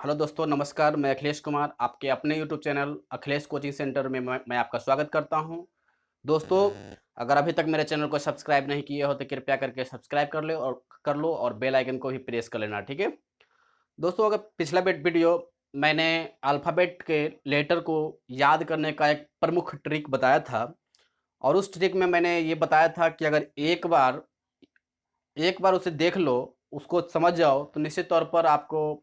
Hello दोस्तों, नमस्कार। मैं अखिलेश कुमार आपके अपने YouTube channel Akhilesh coaching centre में मैं आपका स्वागत करता हूं। दोस्तों, अगर अभी तक मेरे चैनल को सब्सक्राइब नहीं किए हो तो कृपया करके सब्सक्राइब कर लो और बेल आइकन को भी प्रेस कर लेना, ठीक है। दोस्तों, अगर पिछला वीडियो मैंने अल्फ़ाबेट के लेटर को याद करने का एक प्रमुख ट्रिक बताया था और उस ट्रिक में मैंने ये बताया था कि अगर एक बार उसे देख लो, उसको समझ जाओ तो निश्चित तौर पर आपको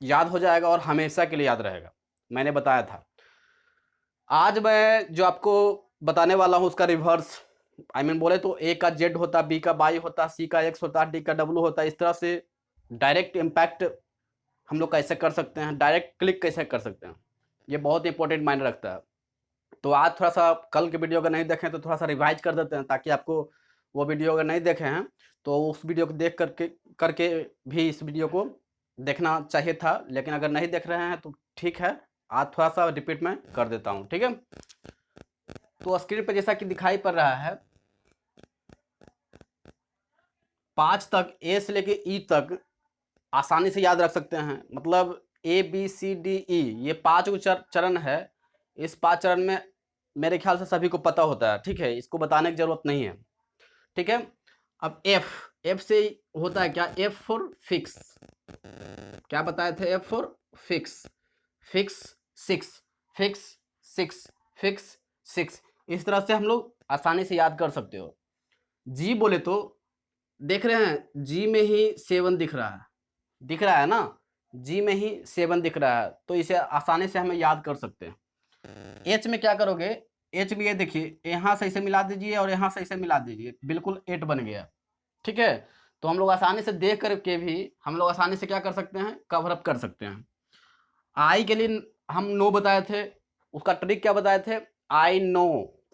याद हो जाएगा और हमेशा के लिए याद रहेगा। मैंने बताया था। आज मैं जो आपको बताने वाला हूँ उसका रिवर्स बोले तो ए का जेड होता, बी का वाई होता, सी का एक्स होता, डी का डब्लू होता। इस तरह से डायरेक्ट इम्पैक्ट हम लोग कैसे कर सकते हैं, डायरेक्ट क्लिक कैसे कर सकते हैं, ये बहुत इंपॉर्टेंट मायने रखता है। तो आज थोड़ा सा कल के वीडियो अगर नहीं देखें तो थोड़ा सा रिवाइज कर देते हैं, ताकि आपको वो वीडियो अगर नहीं देखे हैं तो उस वीडियो को देख करके भी इस वीडियो को देखना चाहिए था। लेकिन अगर नहीं देख रहे हैं तो ठीक है, आज थोड़ा सा रिपीट में कर देता हूँ, ठीक है। तो स्क्रीन पर जैसा कि दिखाई पड़ रहा है, 5 तक, ए से लेके ई तक आसानी से याद रख सकते हैं। मतलब A B C D E, ये 5 चरण है। इस 5 चरण में मेरे ख्याल से सभी को पता होता है, ठीक है, इसको बताने की जरूरत नहीं है, ठीक है। अब एफ, एफ से होता है क्या? F for fix. क्या बताए थे? F for fix. Fix six, fix six, fix six. इस तरह से हम लोग आसानी से याद कर सकते हो। जी बोले तो देख रहे हैं, जी में ही 7 दिख रहा है ना, जी में ही 7 दिख रहा है, तो इसे आसानी से हमें याद कर सकते हैं। एच में क्या करोगे? एच में ये देखिए, यहाँ से इसे मिला दीजिए और यहाँ से इसे मिला दीजिए, बिल्कुल 8 बन गया, ठीक है। तो हम लोग आसानी से देख करके भी हम लोग आसानी से क्या कर सकते हैं? कवर अप कर सकते हैं। आई के लिए हम नो बताए थे, उसका ट्रिक क्या बताए थे? I know.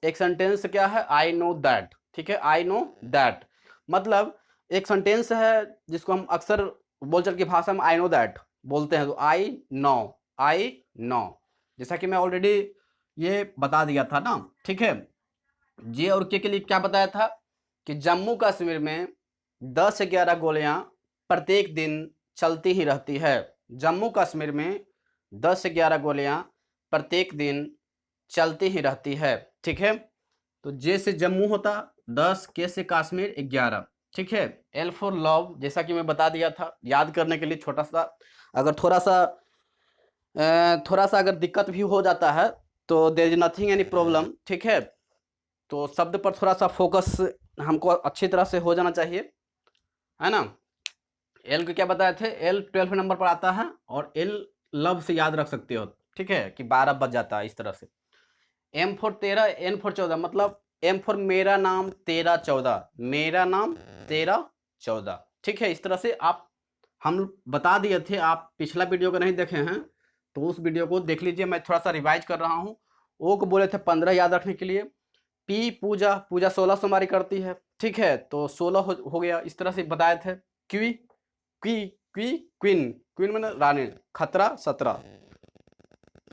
एक सेंटेंस क्या है? आई नो दैट, ठीक है। आई नो दैट मतलब एक सेंटेंस है जिसको हम अक्सर बोलचाल की भाषा में आई नो दैट बोलते हैं। तो आई नो, जैसा कि मैं ऑलरेडी ये बता दिया था ना, ठीक है। जे और के लिए क्या बताया था कि जम्मू कश्मीर में 10 से 11 गोलियां प्रत्येक दिन चलती ही रहती है। जम्मू कश्मीर में 10 से 11 गोलियां प्रत्येक दिन चलती ही रहती है, ठीक है। तो जे से जम्मू होता 10, के से कश्मीर 11, ठीक है। एल फॉर लव, जैसा कि मैं बता दिया था। याद करने के लिए छोटा सा, अगर थोड़ा सा अगर दिक्कत भी हो जाता है तो there is nothing any problem, ठीक है। तो शब्द पर थोड़ा सा फोकस हमको अच्छी तरह से हो जाना चाहिए, है ना। एल को क्या बताए थे? एल 12 नंबर पर आता है और एल लव से याद रख सकते हो, ठीक है, कि 12 बज जाता है इस तरह से। एम फॉर 13, एन फॉर 14, मतलब एम फॉर मेरा नाम तेरा 14, मेरा नाम तेरा 14, ठीक है। इस तरह से आप हम बता दिए थे। आप पिछला वीडियो को नहीं देखे हैं तो उस वीडियो को देख लीजिए। मैं थोड़ा सा रिवाइज कर रहा हूँ। ओ को बोले थे 15 याद रखने के लिए। पी पूजा, पूजा 16 सोमवारी करती है, ठीक है, तो 16 हो गया, इस तरह से बताए थे। क्वी क्वी क्वी क्वीन, क्वीन मैंने रानी। खतरा 17,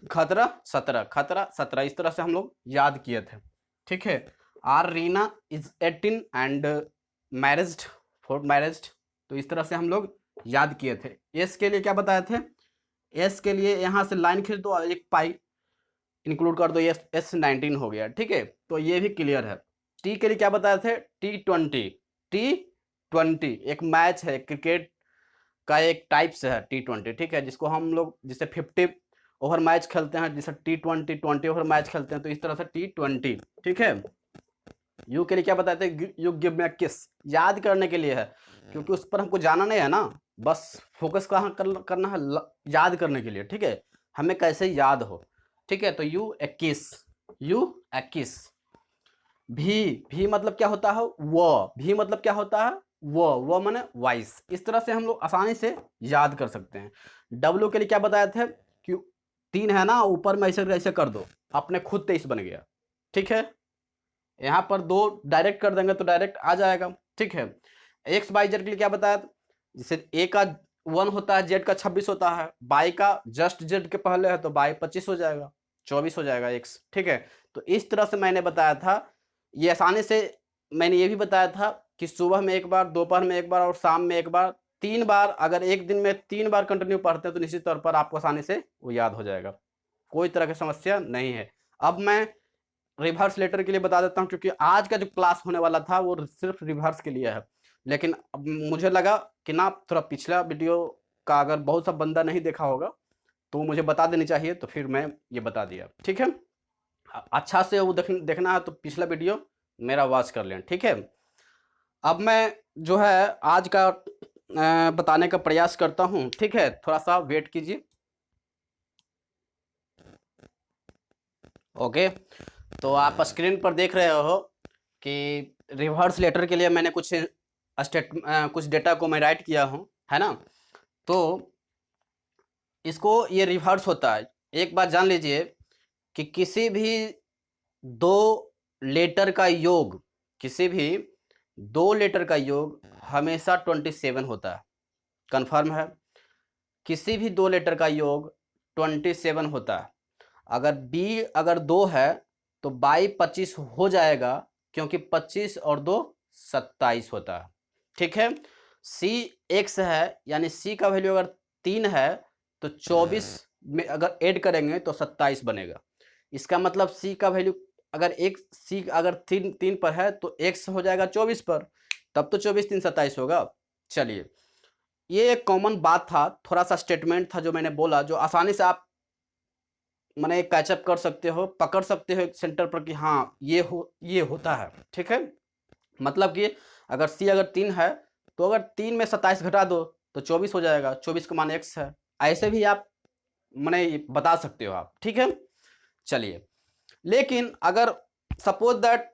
खतरा 17, खतरा 17, इस तरह से हम लोग याद किए थे, ठीक है। R Reena is 18 and married, for married, तो इस तरह से हम लोग याद किए थे। एस के लिए क्या बताए थे? एस के लिए यहाँ से लाइन खींच दो, एक पाई इंक्लूड कर दो, ये S19 हो गया, ठीक है। तो ये भी क्लियर है। टी के लिए क्या बताए थे? T20, T20 एक मैच है, क्रिकेट का एक टाइप्स है T20, ठीक है, जिसको हम लोग जिसे 50 ओवर मैच खेलते हैं, जिसे T20 20 ओवर मैच खेलते हैं, तो इस तरह से T20, ठीक है। यू के लिए क्या बताते हैं? यू गिव मी अ किस, याद करने के लिए है, क्योंकि उस पर हमको जाना नहीं है ना, बस फोकस कहाँ करना है? याद करने के लिए, ठीक है, हमें कैसे याद हो, ठीक है। तो यू ए किस, यू ए किस। भी मतलब क्या होता है? वो भी मतलब क्या होता है? वो माने वॉइस। इस तरह से हम लोग आसानी से याद कर सकते हैं। डब्ल्यू के लिए क्या बताए थे? कि 3 है ना, ऊपर में ऐसे ऐसे कर दो, अपने खुद 23 बन गया, ठीक है। यहाँ पर 2 डायरेक्ट कर देंगे तो डायरेक्ट आ जाएगा, ठीक है। एक्स वाई जेड के लिए क्या बताया? जैसे ए का 1 होता है, जेड का 26 होता है, बाई का जस्ट जेड के पहले है तो बाई 25 हो जाएगा, 24 हो जाएगा एक्स, ठीक है। तो इस तरह से मैंने बताया था। ये आसानी से मैंने ये भी बताया था कि सुबह में एक बार, दोपहर में एक बार और शाम में एक बार 3 बार, अगर एक दिन में 3 बार कंटिन्यू पढ़ते हैं तो निश्चित तौर पर आपको आसानी से वो याद हो जाएगा, कोई तरह की समस्या नहीं है। अब मैं रिवर्स लेटर के लिए बता देता हूँ, क्योंकि आज का जो क्लास होने वाला था वो सिर्फ रिवर्स के लिए है, लेकिन अब मुझे लगा कि ना थोड़ा पिछला वीडियो का अगर बहुत सा बंदा नहीं देखा होगा तो मुझे बता देनी चाहिए, तो फिर मैं ये बता दिया, ठीक है। अच्छा से वो देखना है तो पिछला वीडियो मेरा वॉच कर लें, ठीक है। अब मैं जो है आज का बताने का प्रयास करता हूँ, ठीक है, थोड़ा सा वेट कीजिए। ओके, तो आप स्क्रीन पर देख रहे हो कि रिवर्स लेटर के लिए मैंने कुछ डेटा को मैं राइट किया हूँ, है ना। तो इसको ये रिवर्स होता है। एक बात जान लीजिए कि किसी भी दो लेटर का योग, किसी भी दो लेटर का योग हमेशा 27 होता है, कंफर्म है। किसी भी दो लेटर का योग 27 होता है। अगर बी अगर 2 है तो बाई 25 हो जाएगा, क्योंकि 25 और 2 27 होता है, ठीक है। सी एक्स है, यानी सी का वैल्यू अगर 3 है तो 24 में अगर ऐड करेंगे तो 27 बनेगा। इसका मतलब सी का वैल्यू अगर सी अगर 3 पर है तो एक्स हो जाएगा 24 पर, तब तो 24 3 27 होगा। चलिए, ये एक कॉमन बात था, थोड़ा सा स्टेटमेंट था जो मैंने बोला, जो आसानी से आप माने कैचअप कर सकते हो, पकड़ सकते हो एक सेंटर पर कि हाँ ये होता है, ठीक है। मतलब कि अगर सी अगर 3 है तो अगर 3 में 27 घटा दो तो 24 हो जाएगा, 24 का मान एक्स है। ऐसे भी आप माने बता सकते हो आप, ठीक है। चलिए, लेकिन अगर सपोज दैट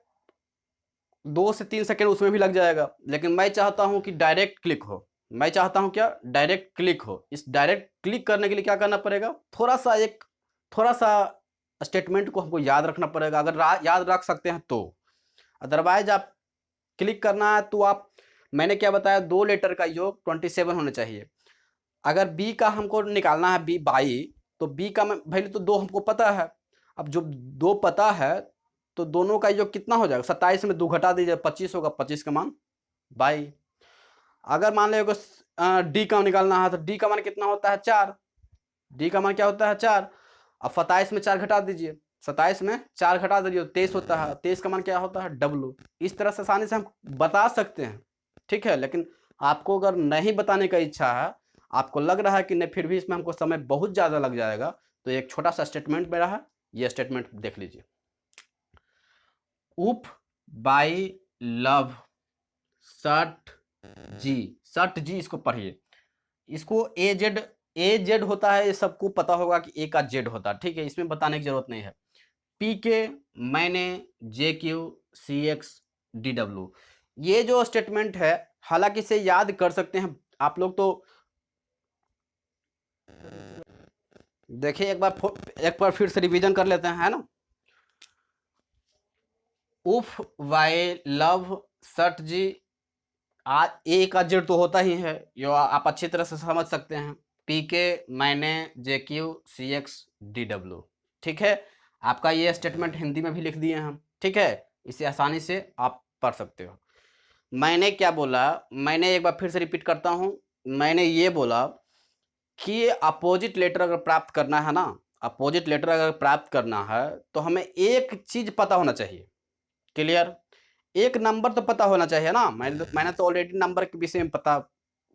2 से 3 सेकेंड उसमें भी लग जाएगा, लेकिन मैं चाहता हूं कि डायरेक्ट क्लिक हो। मैं चाहता हूं क्या, डायरेक्ट क्लिक हो। इस डायरेक्ट क्लिक करने के लिए क्या करना पड़ेगा, थोड़ा सा स्टेटमेंट को हमको याद रखना पड़ेगा, अगर याद रख सकते हैं तो। अदरवाइज आप क्लिक करना है तो आप, मैंने क्या बताया, दो लेटर का योग 27 होना चाहिए। अगर बी का हमको निकालना है, बी 22, तो बी का वैल्यू तो 2 हमको पता है। अब जो 2 पता है तो दोनों का योग कितना हो जाएगा, 27 में 2 घटा दीजिए, 25 होगा, 25 का मान 22। अगर मान लीजिए डी का निकालना है तो डी का मान कितना होता है, 4। डी का मान क्या होता है, 4। अब 27 में 4 घटा दीजिए, 27 में 4 घटा दीजिए, 23 होता है। 23 का मान क्या होता है, डब्लू। इस तरह से आसानी से हम बता सकते हैं, ठीक है। लेकिन आपको अगर नहीं बताने का इच्छा है, आपको लग रहा है कि नहीं फिर भी इसमें हमको समय बहुत ज़्यादा लग जाएगा, तो एक छोटा सा स्टेटमेंट मेरा है, ये स्टेटमेंट देख लीजिए। उप बाई लव सट जी, इसको पढ़िए। इसको ए जेड होता है, ये सबको पता होगा कि ए का जेड होता है, ठीक है, इसमें बताने की जरूरत नहीं है। P K M N J Q C X D W, ये जो स्टेटमेंट है, हालांकि इसे याद कर सकते हैं आप लोग। तो देखिए, एक बार फिर से रिवीजन कर लेते हैं, है ना। उफ वाई लव सट जी, ए का जेड तो होता ही है, जो आप अच्छी तरह से समझ सकते हैं। P K M N J Q C X D W, ठीक है। आपका ये स्टेटमेंट हिंदी में भी लिख दिए हम, ठीक है, इसे आसानी से आप पढ़ सकते हो। मैंने क्या बोला, मैंने एक बार फिर से रिपीट करता हूं, मैंने ये बोला कि अपोजिट लेटर अगर प्राप्त करना है ना, अपोजिट लेटर अगर प्राप्त करना है तो हमें एक चीज पता होना चाहिए। क्लियर, एक नंबर तो पता होना चाहिए ना। मैंने तो ऑलरेडी नंबर के विषय में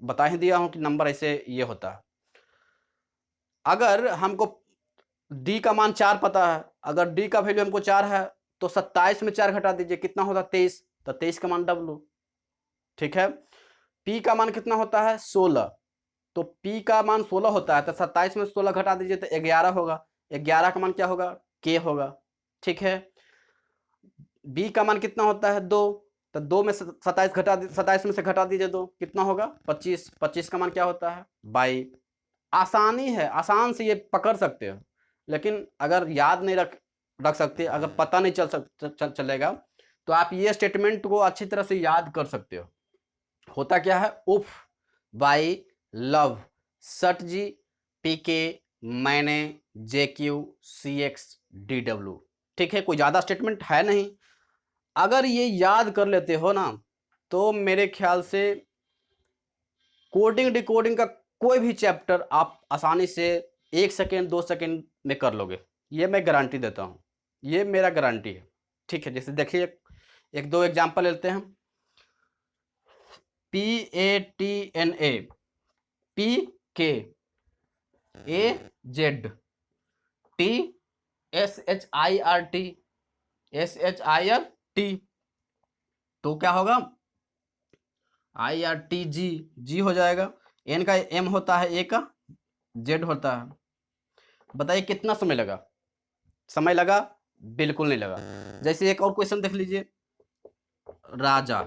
बता ही दिया हूं कि नंबर ऐसे ये होता है। अगर हमको डी का मान 4 पता है, अगर डी का वैल्यू हमको 4 है तो 27 में 4 घटा दीजिए, कितना होता है, 23, तो 23 का मान डब्लू, ठीक है। पी का मान कितना होता है, 16, तो पी का मान 16 होता है, तो 27 में 16 घटा दीजिए तो 11 होगा। 11 का मान क्या होगा, के होगा, ठीक है। बी का मान कितना होता है, 2, तो 2 में 27 में से घटा दीजिए 2, कितना होगा, 25। 25 का मान क्या होता है, 22। आसानी है, आसान से ये पकड़ सकते हो, लेकिन अगर याद नहीं रख सकते, अगर पता नहीं चलेगा तो आप ये स्टेटमेंट को अच्छी तरह से याद कर सकते हो। होता क्या है, उफ बाई लव सट जी P K M N J Q C X D W, ठीक है, कोई ज़्यादा स्टेटमेंट है नहीं। अगर ये याद कर लेते हो ना तो मेरे ख्याल से कोडिंग डिकोडिंग का कोई भी चैप्टर आप आसानी से 1 सेकेंड 2 सेकेंड में कर लोगे, ये मैं गारंटी देता हूँ, ये मेरा गारंटी है। ठीक है, जैसे देखिए एक दो एग्जांपल लेते हैं। PATNA, PKAZ, TSHIRT, तो क्या होगा IRTG, जी हो जाएगा। N का M होता है, A का Z होता है। बताइए कितना समय लगा? समय लगा? बिल्कुल नहीं लगा। जैसे एक और क्वेश्चन देख लीजिए, राजा,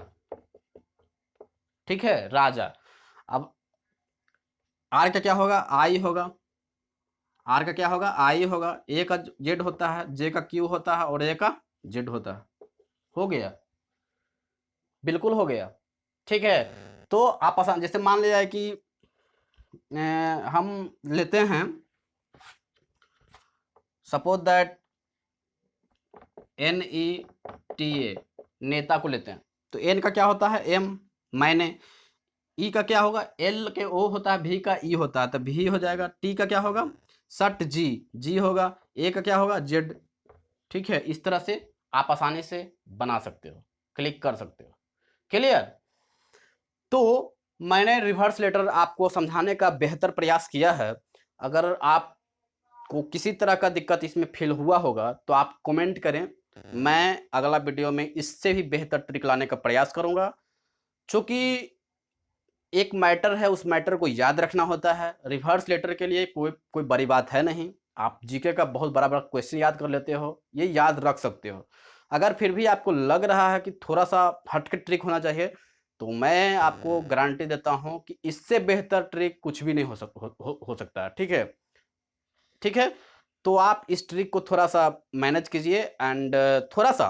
ठीक है, राजा। अब आर का क्या होगा? आई होगा। आर का क्या होगा? आई होगा। ए का जेड होता है, जे का क्यू होता है और ए का जेड होता है। हो गया, बिल्कुल हो गया। ठीक है, तो आप आसान, जैसे मान लिया है कि हम लेते हैं, सपोज दैट NETA, नेता को लेते हैं, तो एन का क्या होता है? एम, मैंने। ई का क्या होगा? एल के ओ होता है, भी का ई होता है, तो भी हो जाएगा। टी का क्या होगा? सट, जी, जी होगा। ए का क्या होगा? जेड। ठीक है, इस तरह से आप आसानी से बना सकते हो, क्लिक कर सकते हो। क्लियर? तो मैंने रिवर्स लेटर आपको समझाने का बेहतर प्रयास किया है। अगर आपको किसी तरह का दिक्कत इसमें फील हुआ होगा तो आप कमेंट करें, मैं अगला वीडियो में इससे भी बेहतर ट्रिक लाने का प्रयास करूंगा। चूँकि एक मैटर है, उस मैटर को याद रखना होता है। रिवर्स लेटर के लिए कोई बड़ी बात है नहीं। आप जीके का बहुत बड़ा बड़ा क्वेश्चन याद कर लेते हो, ये याद रख सकते हो। अगर फिर भी आपको लग रहा है कि थोड़ा सा हटके ट्रिक होना चाहिए, तो मैं आपको गारंटी देता हूं कि इससे बेहतर ट्रिक कुछ भी नहीं हो सकता है। ठीक है, ठीक है। तो आप इस ट्रिक को थोड़ा सा मैनेज कीजिए एंड थोड़ा सा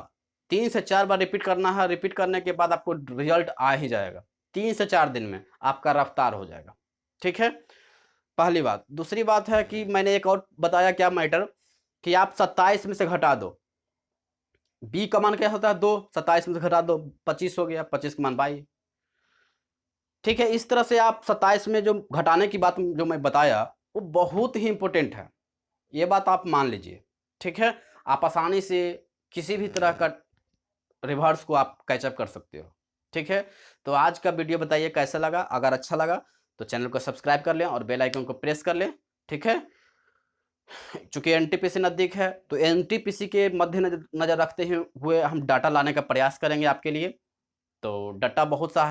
3 से 4 बार रिपीट करना है। रिपीट करने के बाद आपको रिजल्ट आ ही जाएगा। 3 से 4 दिन में आपका रफ्तार हो जाएगा। ठीक है, पहली बात। दूसरी बात है कि मैंने एक और बताया क्या मैटर, कि आप 27 में से घटा दो। बी का मान क्या होता है? 2, 27 में से घटा दो, 25 हो गया, 25 का मान 22। ठीक है, इस तरह से आप 27 में जो घटाने की बात जो मैं बताया वो बहुत ही इंपॉर्टेंट है, ये बात आप मान लीजिए। ठीक है, आप आसानी से किसी भी तरह का रिवर्स को आप कैचअप कर सकते हो। ठीक है, तो आज का वीडियो बताइए कैसा लगा। अगर अच्छा लगा तो चैनल को सब्सक्राइब कर लें और बेल आइकन को प्रेस कर लें। ठीक है, चूंकि एनटीपीसी नज़दीक है तो एनटीपीसी के मध्य नजर रखते हुए हम डाटा लाने का प्रयास करेंगे आपके लिए। तो डाटा बहुत सा है।